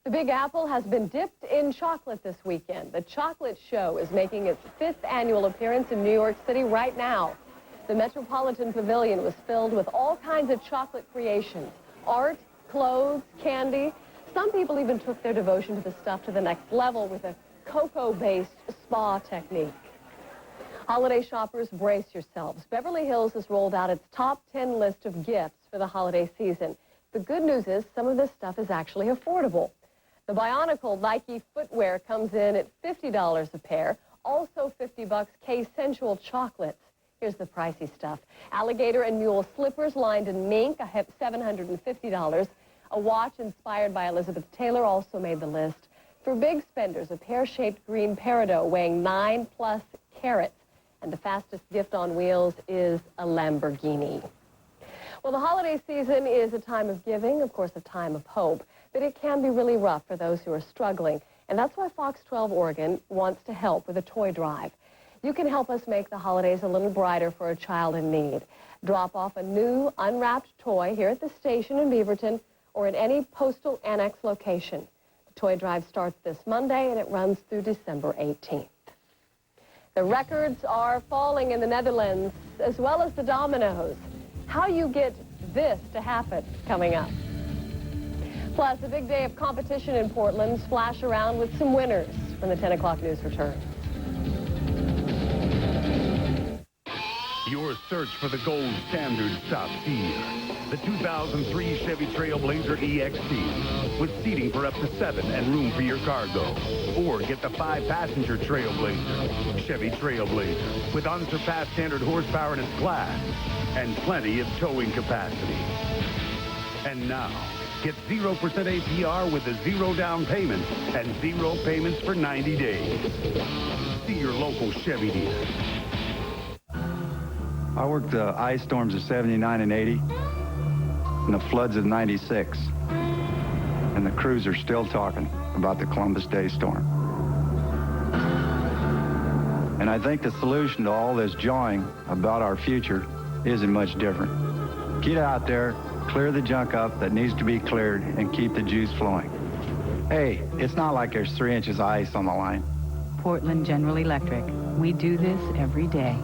The Big Apple has been dipped in chocolate this weekend. The Chocolate Show is making its 5th annual appearance in New York City right now. The Metropolitan Pavilion was filled with all kinds of chocolate creations, art, clothes, candy. Some people even took their devotion to the stuff to the next level with a cocoa-based spa technique. Holiday shoppers, brace yourselves. Beverly Hills has rolled out its top 10 list of gifts for the holiday season. The good news is some of this stuff is actually affordable. The Bionicle Nike footwear comes in at $50 a pair. Also $50 K-Sensual chocolates. Here's the pricey stuff. Alligator and mule slippers lined in mink, $750. A watch inspired by Elizabeth Taylor also made the list. For big spenders, a pear-shaped green peridot weighing 9+ carats. And the fastest gift on wheels is a Lamborghini. Well, the holiday season is a time of giving, of course, a time of hope. But it can be really rough for those who are struggling. And that's why Fox 12 Oregon wants to help with a toy drive. You can help us make the holidays a little brighter for a child in need. Drop off a new unwrapped toy here at the station in Beaverton or at any postal annex location. The toy drive starts this Monday and it runs through December 18th. The records are falling in the Netherlands as well as the dominoes. How you get this to happen coming up. Plus, a big day of competition in Portland. Splash around with some winners when the 10 o'clock news returns. Your search for the gold standard stops here. The 2003 Chevy Trailblazer EXT with seating for up to 7 and room for your cargo. Or get the 5-passenger Trailblazer. Chevy Trailblazer with unsurpassed standard horsepower in its class and plenty of towing capacity. And now, get 0% APR with a 0 down payment and 0 payments for 90 days. See your local Chevy dealer. I worked the ice storms of 79 and 80 and the floods of 96. And the crews are still talking about the Columbus Day storm. And I think the solution to all this jawing about our future isn't much different. Get out there, clear the junk up that needs to be cleared, and keep the juice flowing. Hey, it's not like there's 3 inches of ice on the line. Portland General Electric. We do this every day.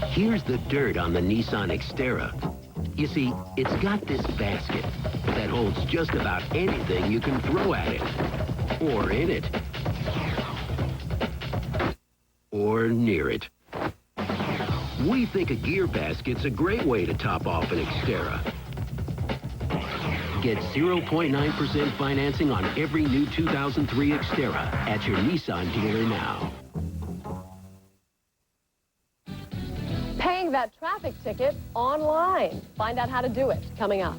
Here's the dirt on the Nissan Xterra. You see, it's got this basket that holds just about anything you can throw at it. Or in it. Or near it. We think a gear basket's a great way to top off an Xterra. Get 0.9% financing on every new 2003 Xterra at your Nissan dealer now. Paying that traffic ticket online. Find out how to do it coming up.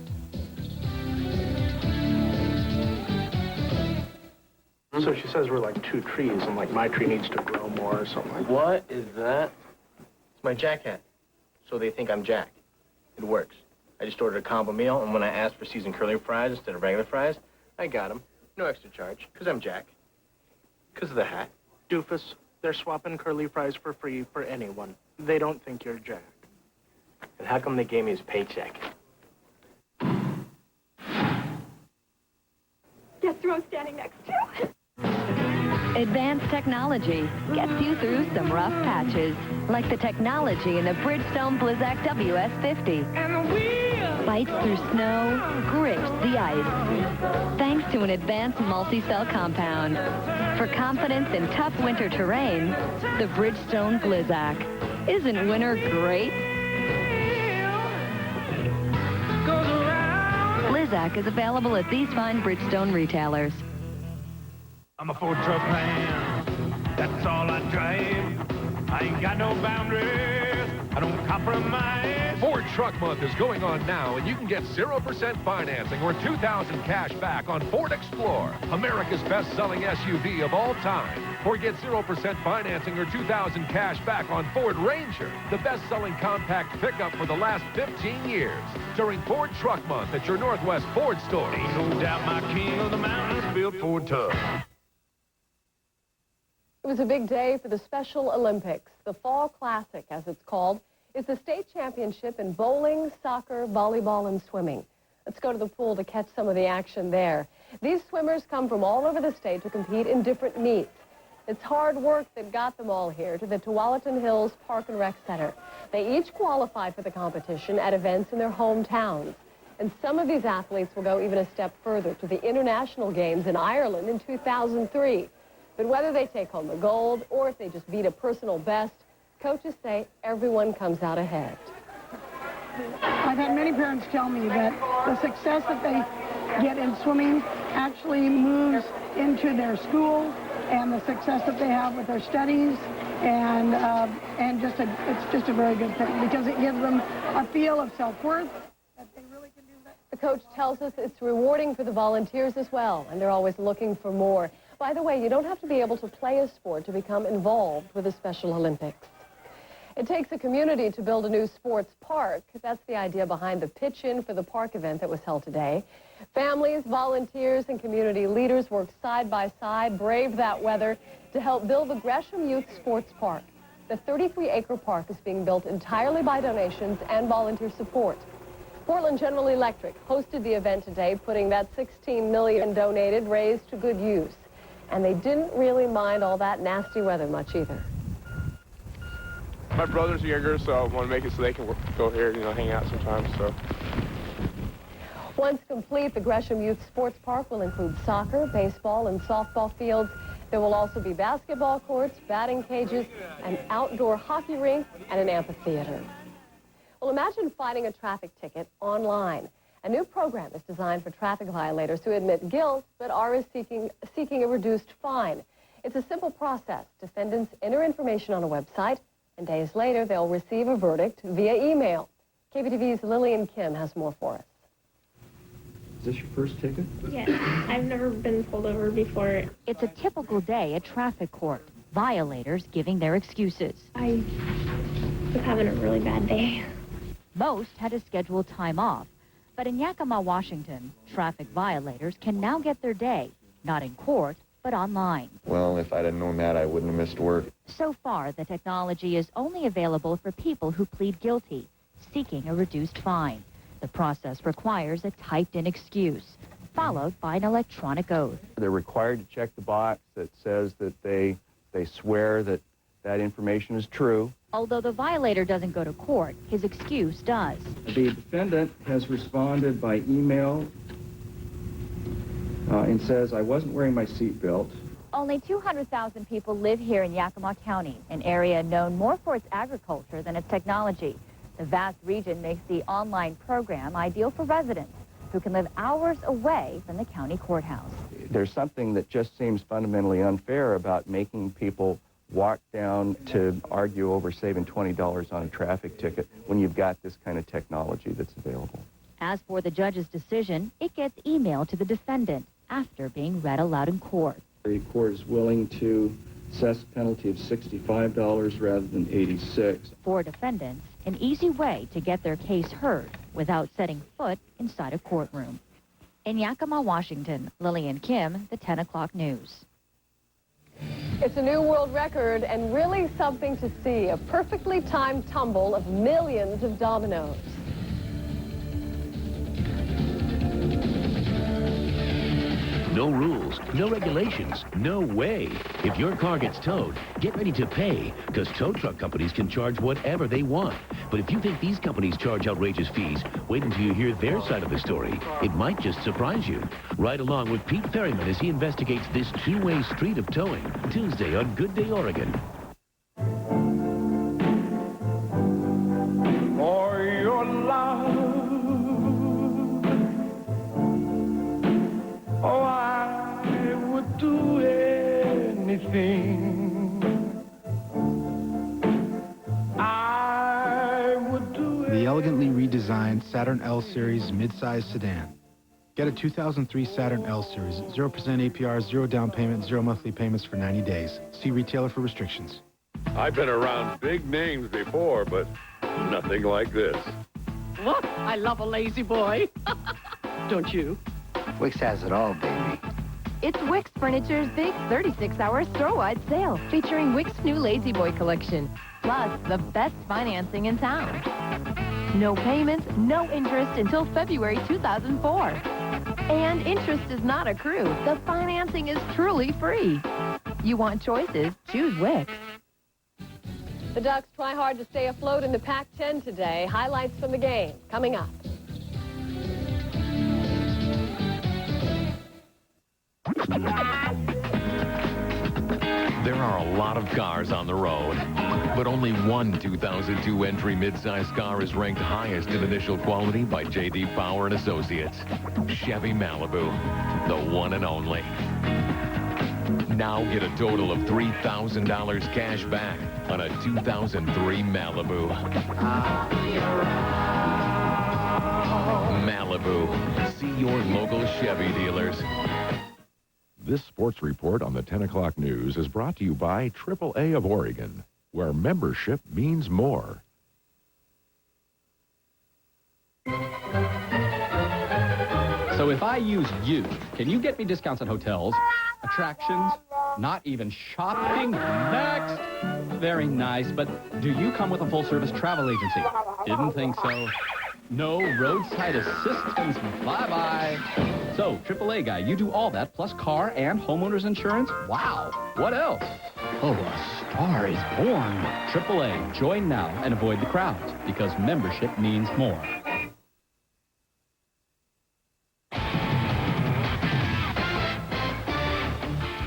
So she says we're like 2 trees, and like my tree needs to grow more or something like that. What is that? It's my Jack hat. So they think I'm Jack. It works. I just ordered a combo meal, and when I asked for seasoned curly fries instead of regular fries, I got them. No extra charge, because I'm Jack. Because of the hat. Doofus, they're swapping curly fries for free for anyone. They don't think you're Jack. And how come they gave me his paycheck? Guess who I'm standing next to? Advanced technology gets you through some rough patches, like the technology in the Bridgestone Blizzak WS50. Bites through snow, grips the ice. Thanks to an advanced multi-cell compound. For confidence in tough winter terrain, the Bridgestone Blizzak. Isn't winter great? Blizzak is available at these fine Bridgestone retailers. I'm a Ford truck man, that's all I drive. I ain't got no boundaries, I don't compromise. Ford Truck Month is going on now, and you can get 0% financing or $2,000 cash back on Ford Explorer, America's best-selling SUV of all time. Or get 0% financing or $2,000 cash back on Ford Ranger, the best-selling compact pickup for the last 15 years. During Ford Truck Month at your Northwest Ford store. Ain't no doubt my king of the mountains built Ford tough. It was a big day for the Special Olympics. The Fall Classic, as it's called, is the state championship in bowling, soccer, volleyball, and swimming. Let's go to the pool to catch some of the action there. These swimmers come from all over the state to compete in different meets. It's hard work that got them all here to the Tualatin Hills Park and Rec Center. They each qualified for the competition at events in their hometowns. And some of these athletes will go even a step further to the International Games in Ireland in 2003. But whether they take home the gold or if they just beat a personal best, coaches say everyone comes out ahead. I've had many parents tell me that the success that they get in swimming actually moves into their school and the success that they have with their studies, and it's just a very good thing because it gives them a feel of self-worth that they really can do that. The coach tells us it's rewarding for the volunteers as well, and they're always looking for more. By the way, you don't have to be able to play a sport to become involved with the Special Olympics. It takes a community to build a new sports park. That's the idea behind the pitch-in for the park event that was held today. Families, volunteers, and community leaders worked side by side, braved that weather to help build the Gresham Youth Sports Park. The 33-acre park is being built entirely by donations and volunteer support. Portland General Electric hosted the event today, putting that $16 million donated raised to good use. And they didn't really mind all that nasty weather much either. My brothers are younger, so I want to make it so they can go here, hang out sometimes, so. Once complete, the Gresham Youth Sports Park will include soccer, baseball, and softball fields. There will also be basketball courts, batting cages, an outdoor hockey rink, and an amphitheater. Well, imagine fighting a traffic ticket online. A new program is designed for traffic violators who admit guilt but are seeking a reduced fine. It's a simple process. Defendants enter information on a website, and days later, they'll receive a verdict via email. KPTV's Lillian Kim has more for us. Is this your first ticket? Yes, I've never been pulled over before. It's a typical day at traffic court. Violators giving their excuses. I was having a really bad day. Most had to schedule time off. But in Yakima, Washington, traffic violators can now get their day, not in court, but online. Well, if I'd have known that, I wouldn't have missed work. So far, the technology is only available for people who plead guilty, seeking a reduced fine. The process requires a typed-in excuse, followed by an electronic oath. They're required to check the box that says that they swear that that information is true. Although the violator doesn't go to court, his excuse does. The defendant has responded by email and says, I wasn't wearing my seatbelt. Only 200,000 people live here in Yakima County, an area known more for its agriculture than its technology. The vast region makes the online program ideal for residents who can live hours away from the county courthouse. There's something that just seems fundamentally unfair about making people walk down to argue over saving $20 on a traffic ticket when you've got this kind of technology that's available. As for the judge's decision, it gets emailed to the defendant after being read aloud in court. The court is willing to assess a penalty of $65 rather than $86. For defendants, an easy way to get their case heard without setting foot inside a courtroom. In Yakima, Washington, Lillian Kim, the 10 o'clock news. It's a new world record and really something to see. A perfectly timed tumble of millions of dominoes. No rules, no regulations, no way. If your car gets towed, get ready to pay, because tow truck companies can charge whatever they want. But if you think these companies charge outrageous fees, wait until you hear their side of the story. It might just surprise you. Ride along with Pete Ferryman as he investigates this two-way street of towing, Tuesday on Good Day Oregon. For your love, oh, I would do anything. I would do anything. The elegantly redesigned Saturn L Series midsize sedan. Get a 2003 Saturn L Series, 0% APR, 0 down payment, 0 monthly payments for 90 days. See retailer for restrictions. I've been around big names before, but nothing like this. Look, I love a lazy boy. Don't you? Wix has it all, baby. It's Wix Furniture's big 36-hour store-wide sale, featuring Wix new Lazy Boy collection, plus the best financing in town. No payments, no interest until February 2004. And interest does not accrue. The financing is truly free. You want choices? Choose Wix. The Ducks try hard to stay afloat in the Pac-10 today. Highlights from the game coming up. There are a lot of cars on the road, but only one 2002 entry midsize car is ranked highest in initial quality by J.D. Power & Associates. Chevy Malibu, the one and only. Now get a total of $3,000 cash back on a 2003 Malibu. Malibu. See your local Chevy dealers. This sports report on the 10 o'clock news is brought to you by AAA of Oregon, where membership means more. So if I use you, can you get me discounts on hotels, attractions, not even shopping? Next! Very nice, but do you come with a full-service travel agency? Didn't think so. No roadside assistance. Bye-bye. So, AAA guy, you do all that, plus car and homeowner's insurance? Wow. What else? Oh, a star is born. AAA, join now and avoid the crowds, because membership means more.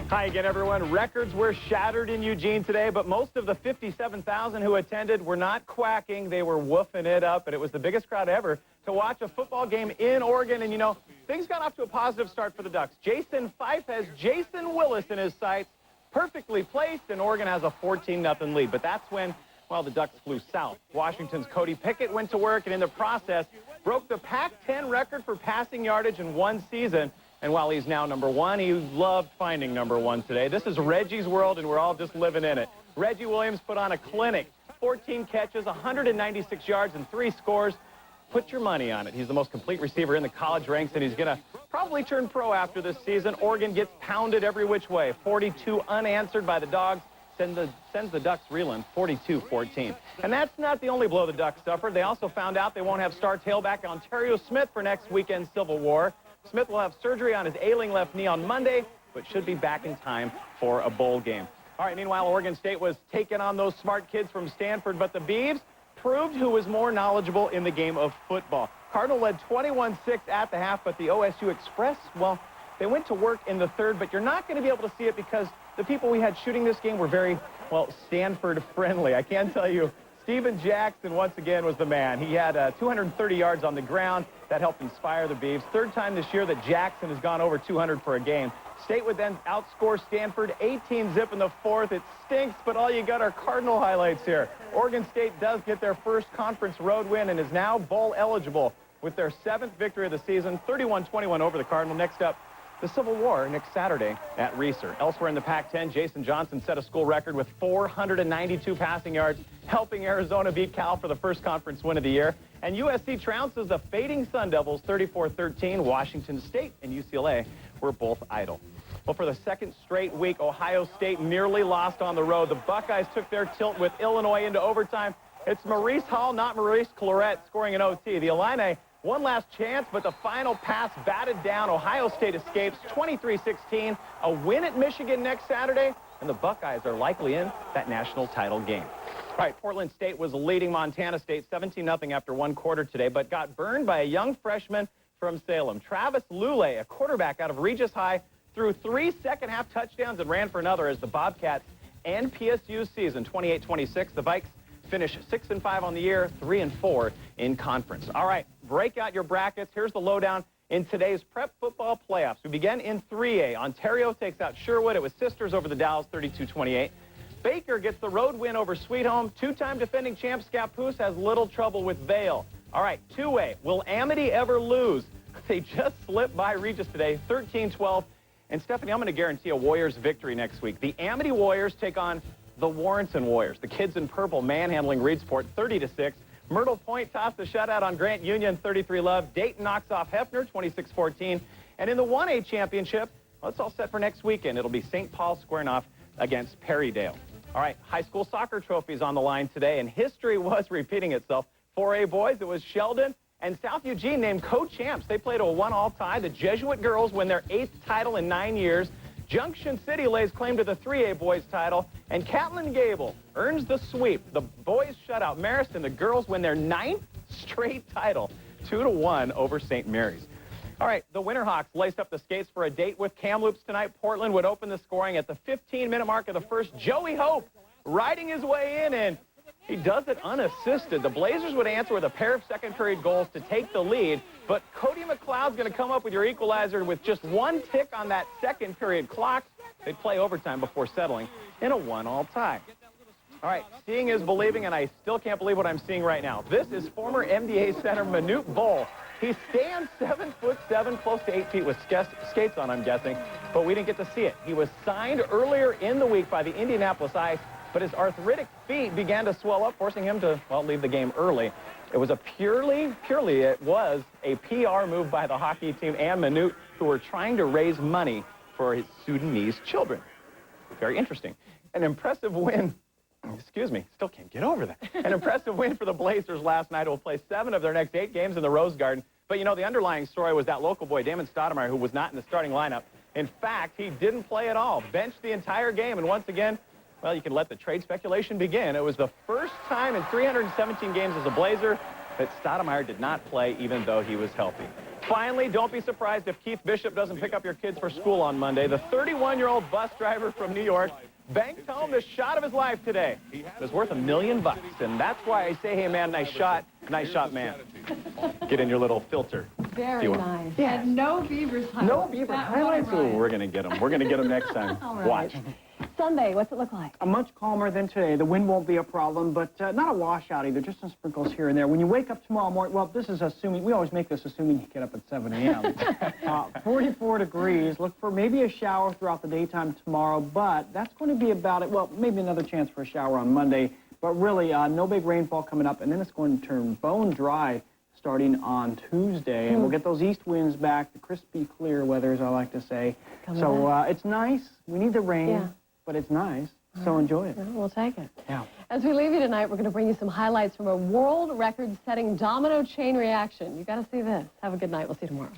Hi again, everyone. Records were shattered in Eugene today, but most of the 57,000 who attended were not quacking. They were woofing it up, and it was the biggest crowd ever to watch a football game in Oregon. And, you know, things got off to a positive start for the Ducks. Jason Fife has Jason Willis in his sights, perfectly placed, and Oregon has a 14-0 lead. But that's when, well, the Ducks flew south. Washington's Cody Pickett went to work, and in the process, broke the Pac-10 record for passing yardage in one season. And while he's now number one, he loved finding number one today. This is Reggie's world, and we're all just living in it. Reggie Williams put on a clinic. 14 catches, 196 yards, and 3 scores. Put your money on it. He's the most complete receiver in the college ranks, and he's going to probably turn pro after this season. Oregon gets pounded every which way. 42 unanswered by the Dogs. Sends the Ducks reeling 42-14. And that's not the only blow the Ducks suffered. They also found out they won't have star tailback Ontario Smith for next weekend's Civil War. Smith will have surgery on his ailing left knee on Monday, but should be back in time for a bowl game. All right, meanwhile, Oregon State was taking on those smart kids from Stanford, but the Beavs proved who was more knowledgeable in the game of football. Cardinal led 21-6 at the half, but the OSU Express, well, they went to work in the third, but you're not going to be able to see it because the people we had shooting this game were very, well, Stanford-friendly. I can tell you, Steven Jackson, once again, was the man. He had 230 yards on the ground. That helped inspire the Beavs. Third time this year that Jackson has gone over 200 for a game. State would then outscore Stanford 18-0 in the fourth. It stinks, but all you got are Cardinal highlights here. Oregon State does get their first conference road win and is now bowl eligible with their 7th victory of the season, 31-21 over the Cardinal. Next up, the Civil War next Saturday at Reeser. Elsewhere in the Pac-10, Jason Johnson set a school record with 492 passing yards, helping Arizona beat Cal for the first conference win of the year. And USC trounces the fading Sun Devils 34-13. Washington State and UCLA were both idle. Well, for the second straight week, Ohio State nearly lost on the road. The Buckeyes took their tilt with Illinois into overtime. It's Maurice Hall, not Maurice Clarett, scoring an OT. The Illini, one last chance, but the final pass batted down. Ohio State escapes 23-16. A win at Michigan next Saturday, and the Buckeyes are likely in that national title game. All right, Portland State was leading Montana State 17-0 after one quarter today, but got burned by a young freshman from Salem. Travis Lulay, a quarterback out of Regis High, threw 3 second-half touchdowns and ran for another as the Bobcats end PSU's season 28-26. The Vikes finish 6-5 on the year, 3-4 in conference. All right, break out your brackets. Here's the lowdown in today's prep football playoffs. We begin in 3A. Ontario takes out Sherwood. It was Sisters over the Dalles, 32-28. Baker gets the road win over Sweet Home. Two-time defending champ Scappoose has little trouble with Vail. All right, 2A. Will Amity ever lose? They just slipped by Regis today, 13-12. And Stephanie, I'm going to guarantee a Warriors victory next week. The Amity Warriors take on the Warrenton Warriors. The kids in purple manhandling Reedsport 30-6. Myrtle Point tossed the shutout on Grant Union 33-love. Dayton knocks off Hefner 26-14. And in the 1A championship, well, it's all set for next weekend. It'll be St. Paul squaring off against Perrydale. All right, high school soccer trophies on the line today, and history was repeating itself. 4A boys, it was Sheldon and South Eugene named co-champs. They played a 1-all tie. The Jesuit girls win their 8th title in 9 years. Junction City lays claim to the 3A boys title, and Catlin Gable earns the sweep. The boys shut out Marist, and the girls win their 9th straight title, 2-1 over St. Mary's. All right, the Winterhawks laced up the skates for a date with Kamloops tonight. Portland would open the scoring at the 15-minute mark of the first. Joey Hope riding his way in, and he does it unassisted. The Blazers would answer with a pair of second-period goals to take the lead, but Cody McLeod's going to come up with your equalizer with just 1 tick on that second-period clock. They'd play overtime before settling in a 1-all tie. All right, seeing is believing, and I still can't believe what I'm seeing right now. This is former MDA center Manute Bol. He stands 7'7", close to 8 feet with skates on, I'm guessing, but we didn't get to see it. He was signed earlier in the week by the Indianapolis Ice, but his arthritic feet began to swell up, forcing him to, well, leave the game early. It was a purely it was a PR move by the hockey team and Manute, who were trying to raise money for his Sudanese children. Very interesting. An impressive win. Excuse me, still can't get over that. An impressive win for the Blazers last night. Who will play 7 of their next 8 games in the Rose Garden. But, you know, the underlying story was that local boy, Damon Stoudemire, who was not in the starting lineup. In fact, he didn't play at all. Benched the entire game, and once again, well, you can let the trade speculation begin. It was the first time in 317 games as a Blazer that Stoudemire did not play, even though he was healthy. Finally, don't be surprised if Keith Bishop doesn't pick up your kids for school on Monday. The 31-year-old bus driver from New York banked home the shot of his life today. It was worth $1 million, and that's why I say, hey, man, nice shot, man. Get in your little filter. Very nice. Yeah. And no Beavers highlights. No Beaver highlights? Oh, we're going to get them. We're going to get them next time. All right. Watch. Sunday, what's it look like? Much calmer than today. The wind won't be a problem, but not a washout either, just some sprinkles here and there. When you wake up tomorrow morning, well, this is assuming, we always make this assuming you get up at 7 a.m. 44 degrees. Look for maybe a shower throughout the daytime tomorrow, but that's going to be about it. Well, maybe another chance for a shower on Monday, but really no big rainfall coming up, and then it's going to turn bone dry starting on Tuesday, and we'll get those east winds back, the crispy, clear weather, as I like to say. It's nice. We need the rain, but it's nice, so enjoy it. Well, we'll take it. Yeah. As we leave you tonight, we're going to bring you some highlights from a world record-setting domino chain reaction. You got to see this. Have a good night. We'll see you tomorrow.